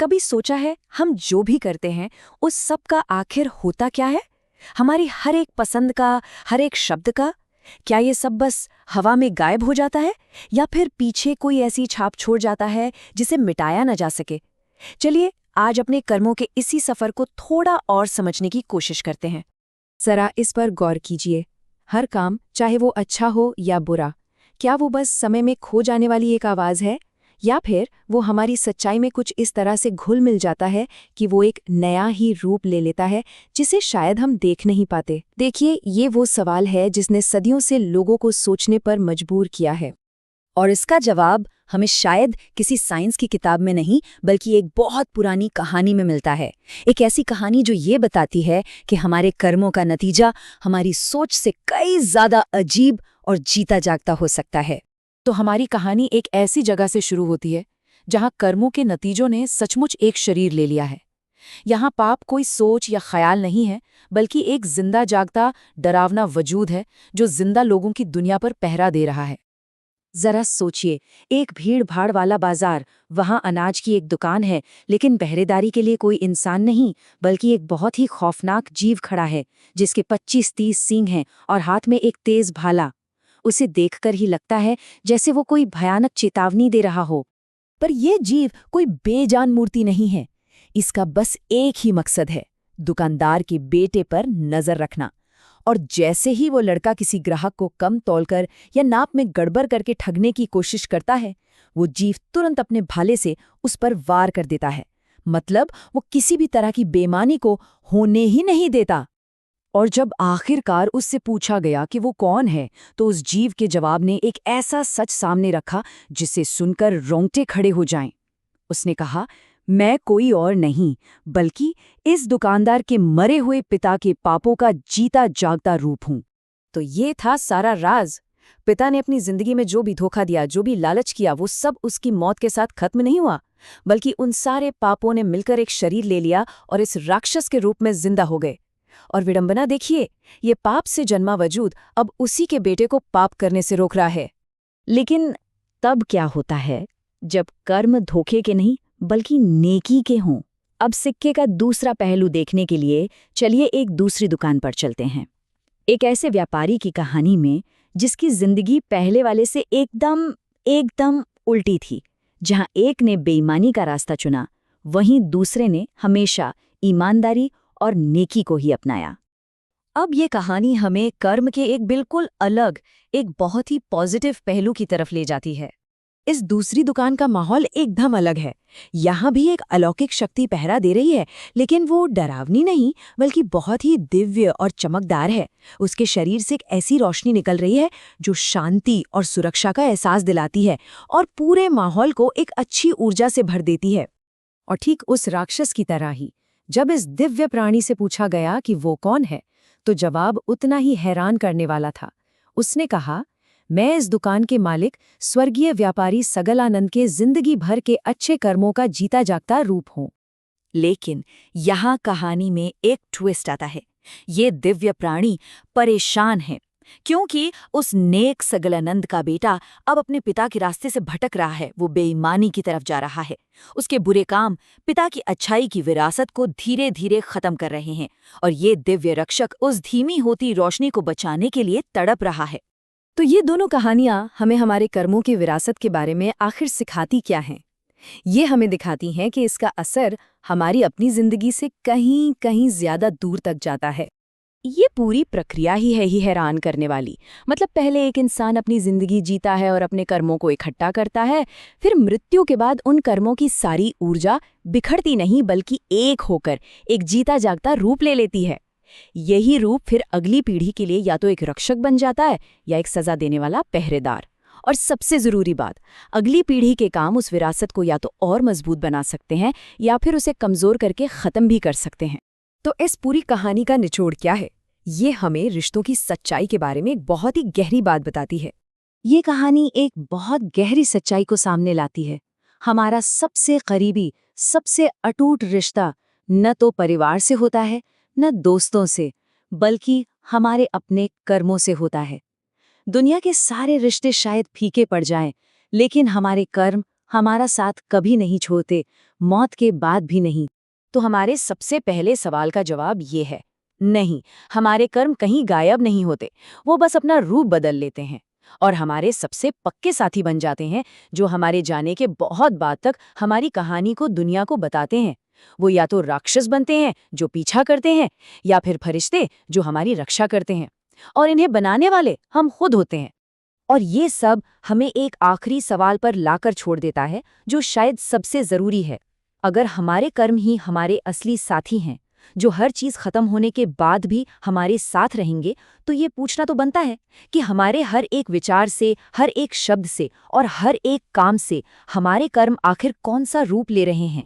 कभी सोचा है हम जो भी करते हैं उस सब का आखिर होता क्या है? हमारी हर एक पसंद का, हर एक शब्द का? क्या ये सब बस हवा में गायब हो जाता है या फिर पीछे कोई ऐसी छाप छोड़ जाता है जिसे मिटाया न जा सके? चलिए आज अपने कर्मों के इसी सफर को थोड़ा और समझने की कोशिश करते हैं। जरा इस पर गौर कीजिए। हर काम, चाहे वो अच्छा हो या बुरा, क्या वो बस समय में खो जाने वाली एक आवाज़ है, या फिर वो हमारी सच्चाई में कुछ इस तरह से घुल मिल जाता है कि वो एक नया ही रूप ले लेता है जिसे शायद हम देख नहीं पाते? देखिए, ये वो सवाल है जिसने सदियों से लोगों को सोचने पर मजबूर किया है। और इसका जवाब हमें शायद किसी साइंस की किताब में नहीं बल्कि एक बहुत पुरानी कहानी में मिलता है। एक ऐसी कहानी जो ये बताती है कि हमारे कर्मों का नतीजा हमारी सोच से कई ज़्यादा अजीब और जीता जागता हो सकता है। तो हमारी कहानी एक ऐसी जगह से शुरू होती है जहां कर्मों के नतीजों ने सचमुच एक शरीर ले लिया है। यहां पाप कोई सोच या ख्याल नहीं है, बल्कि एक जिंदा जागता डरावना वजूद है जो जिंदा लोगों की दुनिया पर पहरा दे रहा है। जरा सोचिए, एक भीड़ भाड़ वाला बाजार, वहां अनाज की एक दुकान है, लेकिन पहरेदारी के लिए कोई इंसान नहीं, बल्कि एक बहुत ही खौफनाक जीव खड़ा है जिसके 25-30 सींग हैं और हाथ में एक तेज भाला। उसे देखकर ही लगता है जैसे वो कोई भयानक चेतावनी दे रहा हो। पर यह जीव कोई बेजान मूर्ति नहीं है। इसका बस एक ही मकसद है, दुकानदार के बेटे पर नजर रखना। और जैसे ही वो लड़का किसी ग्राहक को कम तौलकर या नाप में गड़बड़ करके ठगने की कोशिश करता है, वो जीव तुरंत अपने भाले से उस पर वार कर देता है। मतलब वो किसी भी तरह की बेईमानी को होने ही नहीं देता। और जब आखिरकार उससे पूछा गया कि वो कौन है, तो उस जीव के जवाब ने एक ऐसा सच सामने रखा जिसे सुनकर रोंगटे खड़े हो जाएं। उसने कहा, मैं कोई और नहीं बल्कि इस दुकानदार के मरे हुए पिता के पापों का जीता जागता रूप हूं। तो ये था सारा राज। पिता ने अपनी जिंदगी में जो भी धोखा दिया, जो भी लालच किया, वो सब उसकी मौत के साथ खत्म नहीं हुआ, बल्कि उन सारे पापों ने मिलकर एक शरीर ले लिया और इस राक्षस के रूप में जिंदा हो गए। और विडंबना देखिए, ये पाप से जन्मा वजूद अब उसी के बेटे को पाप करने से रोक रहा है। लेकिन तब क्या होता है जब कर्म धोखे के नहीं बल्कि नेकी के हों? अब सिक्के का दूसरा पहलू देखने के लिए चलिए एक दूसरी दुकान पर चलते हैं। एक ऐसे व्यापारी की कहानी में जिसकी जिंदगी पहले वाले से एकदम उल्टी थी। जहां एक ने बेईमानी का रास्ता चुना, वहीं दूसरे ने हमेशा ईमानदारी और नेकी को ही अपनाया। अब ये कहानी हमें कर्म के एक बिल्कुल अलग, एक बहुत ही पॉजिटिव पहलू की तरफ ले जाती है। इस दूसरी दुकान का माहौल एकदम अलग है। यहाँ भी एक अलौकिक शक्ति पहरा दे रही है, लेकिन वो डरावनी नहीं बल्कि बहुत ही दिव्य और चमकदार है। उसके शरीर से एक ऐसी रोशनी निकल रही है जो शांति और सुरक्षा का एहसास दिलाती है और पूरे माहौल को एक अच्छी ऊर्जा से भर देती है। और ठीक उस राक्षस की तरह ही जब इस दिव्य प्राणी से पूछा गया कि वो कौन है, तो जवाब उतना ही हैरान करने वाला था। उसने कहा, मैं इस दुकान के मालिक स्वर्गीय व्यापारी सगलानंद के जिंदगी भर के अच्छे कर्मों का जीता जागता रूप हूं। लेकिन यहाँ कहानी में एक ट्विस्ट आता है। ये दिव्य प्राणी परेशान है क्योंकि उस नेक सगलानंद का बेटा अब अपने पिता के रास्ते से भटक रहा है। वो बेईमानी की तरफ जा रहा है। उसके बुरे काम पिता की अच्छाई की विरासत को धीरे धीरे खत्म कर रहे हैं और ये दिव्य रक्षक उस धीमी होती रोशनी को बचाने के लिए तड़प रहा है। तो ये दोनों कहानियां हमें हमारे कर्मों की विरासत के बारे में आखिर सिखाती क्या हैं? ये हमें दिखाती हैं कि इसका असर हमारी अपनी जिंदगी से कहीं कहीं ज्यादा दूर तक जाता है। ये पूरी प्रक्रिया ही हैरान करने वाली। मतलब पहले एक इंसान अपनी जिंदगी जीता है और अपने कर्मों को इकट्ठा करता है, फिर मृत्यु के बाद उन कर्मों की सारी ऊर्जा बिखरती नहीं बल्कि एक होकर एक जीता जागता रूप ले लेती है। यही रूप फिर अगली पीढ़ी के लिए या तो एक रक्षक बन जाता है या एक सजा देने वाला पहरेदार। और सबसे जरूरी बात, अगली पीढ़ी के काम उस विरासत को या तो और मजबूत बना सकते हैं या फिर उसे कमजोर करके खत्म भी कर सकते हैं। तो इस पूरी कहानी का निचोड़ क्या है? ये हमें रिश्तों की सच्चाई के बारे में एक बहुत ही गहरी बात बताती है। ये कहानी एक बहुत गहरी सच्चाई को सामने लाती है। हमारा सबसे करीबी, सबसे अटूट रिश्ता न तो परिवार से होता है, न दोस्तों से, बल्कि हमारे अपने कर्मों से होता है। दुनिया के सारे रिश्ते शायद फीके पड़ जाएं, लेकिन हमारे कर्म हमारा साथ कभी नहीं छोड़ते, मौत के बाद भी नहीं। तो हमारे सबसे पहले सवाल का जवाब ये है, नहीं, हमारे कर्म कहीं गायब नहीं होते, वो बस अपना रूप बदल लेते हैं और हमारे सबसे पक्के साथी बन जाते हैं, जो हमारे जाने के बहुत बाद तक हमारी कहानी को दुनिया को बताते हैं। वो या तो राक्षस बनते हैं जो पीछा करते हैं, या फिर फरिश्ते जो हमारी रक्षा करते हैं, और इन्हें बनाने वाले हम खुद होते हैं। और ये सब हमें एक आखिरी सवाल पर लाकर छोड़ देता है, जो शायद सबसे जरूरी है। अगर हमारे कर्म ही हमारे असली साथी हैं, जो हर चीज खत्म होने के बाद भी हमारे साथ रहेंगे, तो ये पूछना तो बनता है कि हमारे हर एक विचार से, हर एक शब्द से और हर एक काम से हमारे कर्म आखिर कौन सा रूप ले रहे हैं।